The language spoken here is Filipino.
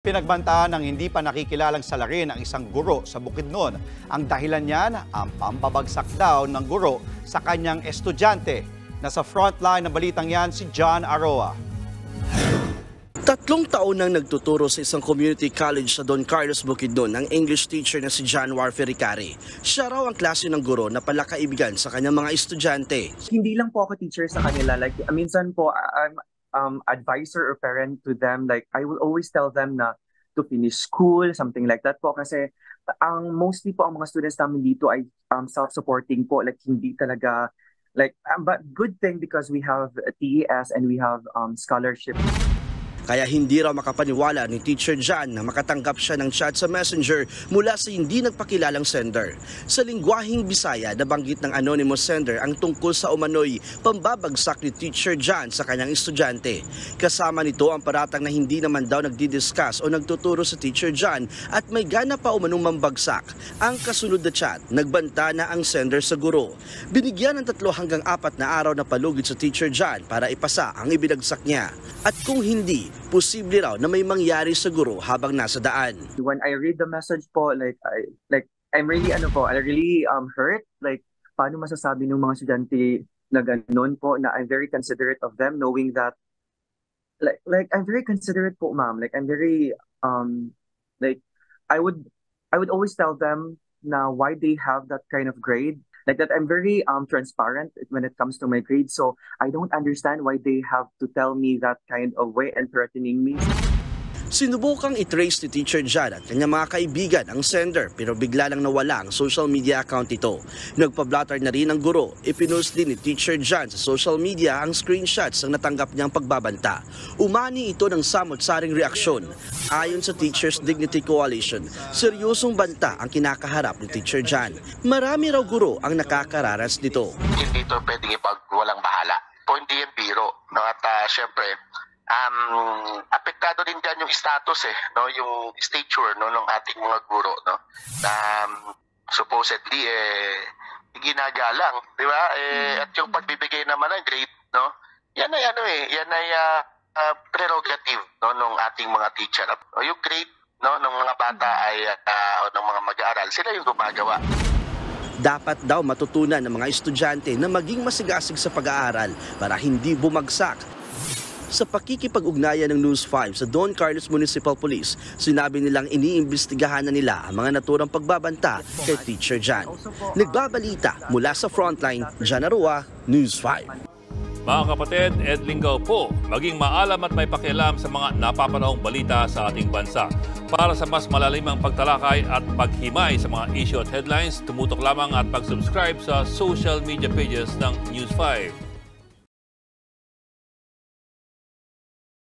Pinagbantaan ng hindi pa nakikilalang salarin ang isang guro sa Bukidnon. Ang dahilan niyan, ang pambabagsak daw ng guro sa kanyang estudyante. Nasa frontline ng balitang yan si John Aroa. 3 taon nang nagtuturo sa isang community college sa Don Carlos, Bukidnon ang English teacher na si John Ferricari. Siya raw ang klase ng guro na palakaibigan sa kanyang mga estudyante. Hindi lang po ako teacher sa kanila. Like, minsan po, I'm advisor or parent to them. Like, I will always tell them na to finish school, something like that po. Kasi mostly po ang mga students namin dito ay self-supporting po. Like, hindi talaga, like, but good thing because we have TES and we have scholarship. Kaya hindi raw makapaniwala ni Teacher John na makatanggap siya ng chat sa Messenger mula sa hindi nagpakilalang sender. Sa lingwaheng Bisaya, nabanggit ng anonymous sender ang tungkol sa umano'y pambabagsak ni Teacher John sa kanyang estudyante. Kasama nito ang paratang na hindi naman daw nagdidiscuss o nagtuturo sa Teacher John at may gana pa umanong mambagsak. Ang kasunod na chat, nagbanta na ang sender sa guro. Binigyan ng 3 hanggang 4 na araw na palugid sa Teacher John para ipasa ang ibinagsak niya. At kung hindi, posible raw na may mangyari sa guro habang nasa daan. When I read the message po, I'm really hurt. Like, paano masasabi ng mga estudyante na ganun po, na I'm very considerate of them, knowing that like I'm very considerate po, ma'am. Like, I'm very like I would always tell them na why they have that kind of grade. Like that, I'm very transparent when it comes to my grades. So I don't understand why they have to tell me that kind of way and threatening me. Sinubukang i-trace ni Teacher John at kanyang mga kaibigan ang sender pero bigla lang nawala ang social media account ito. Nagpa-blotter na rin ang guro. Ipinost din ni Teacher John sa social media ang screenshots ng natanggap niyang pagbabanta. Umani ito ng samot-saring reaksyon. Ayon sa Teachers Dignity Coalition, seryosong banta ang kinakaharap ni Teacher John. Marami raw guro ang nakakaranas nito. Hindi ito pwedeng ipagwalang bahala. Po hindi yung biro. No? At syempre, apektado din dyan yung status no, yung stature no ng ating mga guro no. Supposedly ginagalang, di ba? At yung pagbibigay naman ng grade no, yan ay prerogative no ng ating mga teacher. Yung grade no ng mga bata ay o ng mga mag-aaral, sila yung gumagawa. Dapat daw matutunan ng mga estudyante na maging masigasig sa pag-aaral para hindi bumagsak. Sa pakikipag-ugnayan ng News 5 sa Don Carlos Municipal Police, sinabi nilang iniimbestigahan na nila ang mga naturang pagbabanta kay Teacher John. Nagbabalita mula sa frontline, John Aroa, News 5. Mga kapatid, Ed Lingaw po, maging maalam at may pakialam sa mga napapanahong balita sa ating bansa. Para sa mas malalimang pagtalakay at paghimay sa mga issue at headlines, tumutok lamang at mag-subscribe sa social media pages ng News 5.